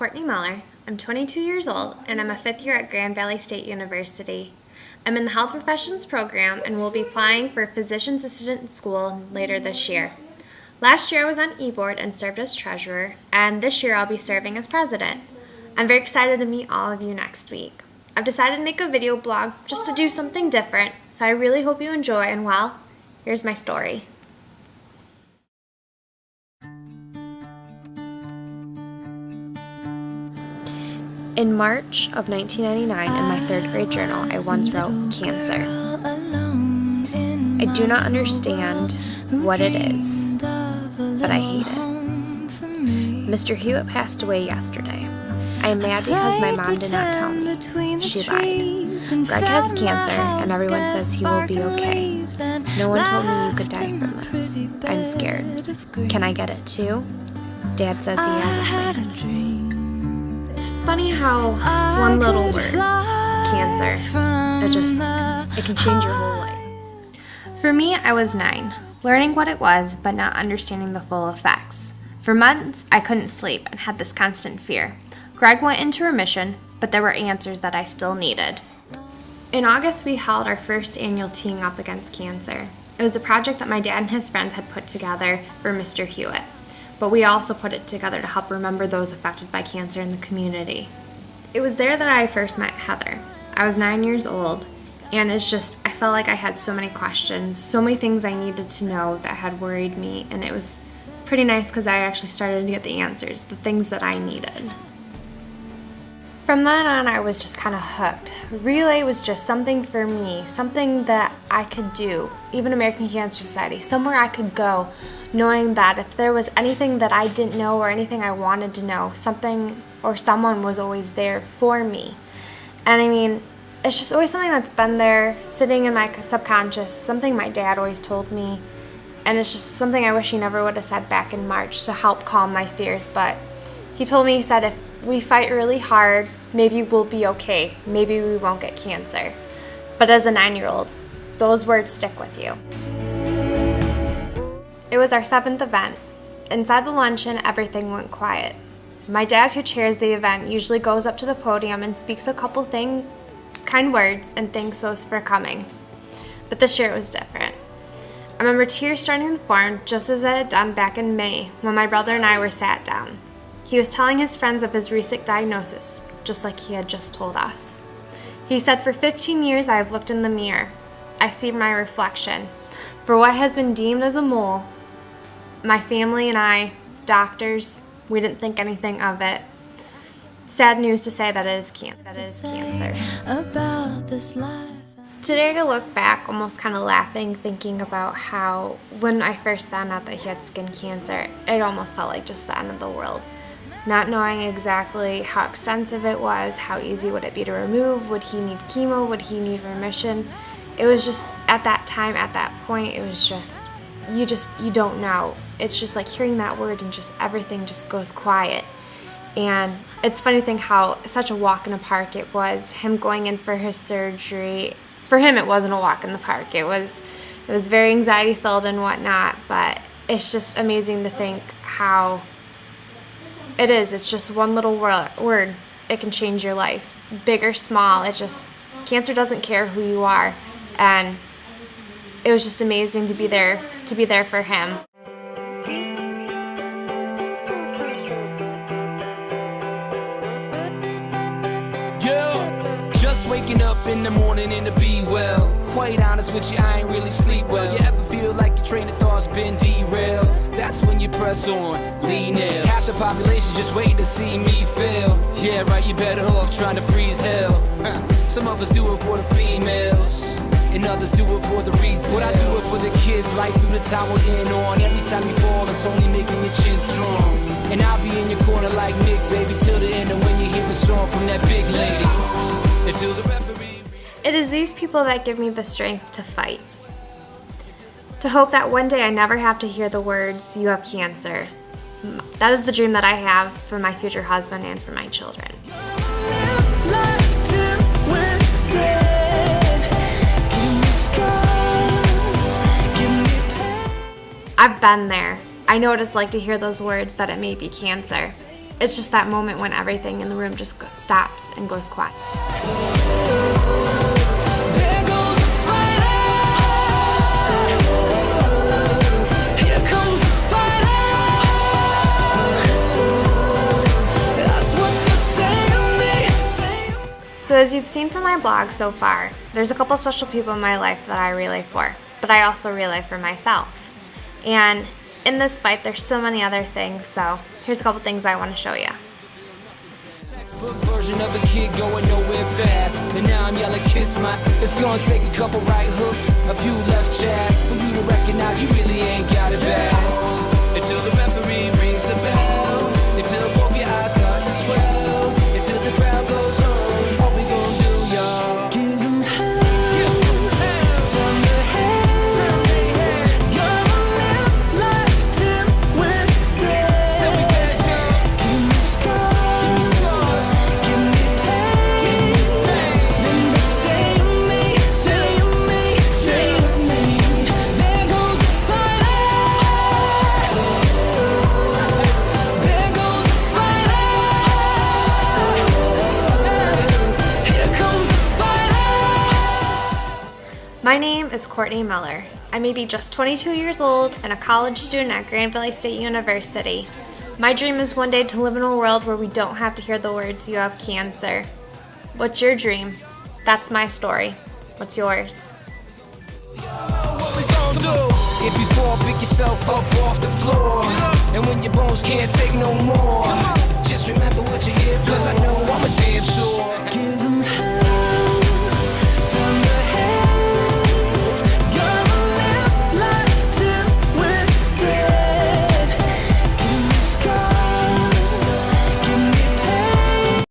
Courtney Muller. I'm 22 years old, and I'm a fifth year at Grand Valley State University. I'm in the Health Professions program and will be applying for Physician's Assistant in school later this year. Last year I was on e-board and served as treasurer, and this year I'll be serving as president. I'm very excited to meet all of you next week. I've decided to make a video blog just to do something different, so I really hope you enjoy, and well, here's my story. In March of 1999, in my third grade journal, I once wrote, "Cancer. I do not understand what it is, but I hate it. Mr. Hewitt passed away yesterday. I am mad because my mom did not tell me. She lied. Greg has cancer, and everyone says he will be okay. No one told me you could die from this. I'm scared. Can I get it too? Dad says he has a plan." It's funny how one little word, cancer, it can change your whole life. For me, I was 9, learning what it was, but not understanding the full effects. For months, I couldn't sleep and had this constant fear. Greg went into remission, but there were answers that I still needed. In August, we held our first annual Teeing Up Against Cancer. It was a project that my dad and his friends had put together for Mr. Hewitt. But we also put it together to help remember those affected by cancer in the community. It was there that I first met Heather. I was 9 years old, and I felt like I had so many questions, so many things I needed to know that had worried me, and it was pretty nice because I actually started to get the answers, the things that I needed. From then on, I was just kind of hooked. Relay was just something for me, something that I could do, even American Cancer Society, somewhere I could go, knowing that if there was anything that I didn't know or anything I wanted to know, something or someone was always there for me. And I mean, it's just always something that's been there, sitting in my subconscious, something my dad always told me, and it's just something I wish he never would have said back in March to help calm my fears, but he told me, he said, if we fight really hard, maybe we'll be okay, maybe we won't get cancer. But as a 9-year-old, those words stick with you. It was our 7th event. Inside the luncheon, everything went quiet. My dad, who chairs the event, usually goes up to the podium and speaks a couple kind words and thanks those for coming. But this year it was different. I remember tears starting to form just as it had done back in May when my brother and I were sat down. He was telling his friends of his recent diagnosis, just like he had just told us. He said, "For 15 years I have looked in the mirror. I see my reflection. For what has been deemed as a mole, my family and I, doctors, we didn't think anything of it. Sad news to say that it is cancer." Today I look back almost kind of laughing, thinking about how when I first found out that he had skin cancer, it almost felt like just the end of the world. Not knowing exactly how extensive it was, how easy would it be to remove, would he need chemo, would he need remission. It was just, at that time, at that point, it was just, you don't know. It's just like hearing that word and just everything just goes quiet. And it's funny to think how such a walk in the park it was, him going in for his surgery. For him, it wasn't a walk in the park. It was very anxiety filled and whatnot, but it's just amazing to think how it's just one little word. It can change your life, big or small. Cancer doesn't care who you are, and it was just amazing to be there for him. Just waking up in the morning and to be well. Quite honest with you, I ain't really sleep well. You ever feel like your train of thought's been derailed? That's when you press on, lean in. Half the population just waiting to see me fail. Yeah, right, you better off trying to freeze hell. Some of us do it for the females, and others do it for the retail. What I do it for the kids, life through the tower in on. Every time you fall, it's only making your chin strong. And I'll be in your corner like Mick, baby, till the end. And when you hear a song from that big lady, until the referee. It is these people that give me the strength to fight. To hope that one day I never have to hear the words, "You have cancer." That is the dream that I have for my future husband and for my children. I've been there. I know what it's like to hear those words that it may be cancer. It's just that moment when everything in the room just stops and goes quiet. There goes the fighter. Here comes the fighter. That's what they say to me. So as you've seen from my blog so far, there's a couple special people in my life that I relay for, but I also relay for myself. And in this fight, there's so many other things, so here's a couple things I want to show you. Textbook version of a kid going nowhere fast. And now I'm yelling, kiss my. It's gonna take a couple right hooks, a few left jabs for you to recognize you really ain't got it bad. Until the referee rings the bell. Until both your eyes start to swell. Until the crowd goes home. What we gonna do, y'all? Give them hell. Turn the heads. Gonna live life till we're dead. Give me scars. Give me pain. Then they say to me, say to me, say to me. There goes the fighter. There goes the fighter. Here comes the fighter. My name is Courtney Miller. I may be just 22 years old and a college student at Grand Valley State University. My dream is one day to live in a world where we don't have to hear the words, "You have cancer." What's your dream? That's my story. What's yours? What we gon' do? If you fall, pick yourself up off the floor. And when your bones can't take no more, just remember what you're here for. 'Cause I know I'm a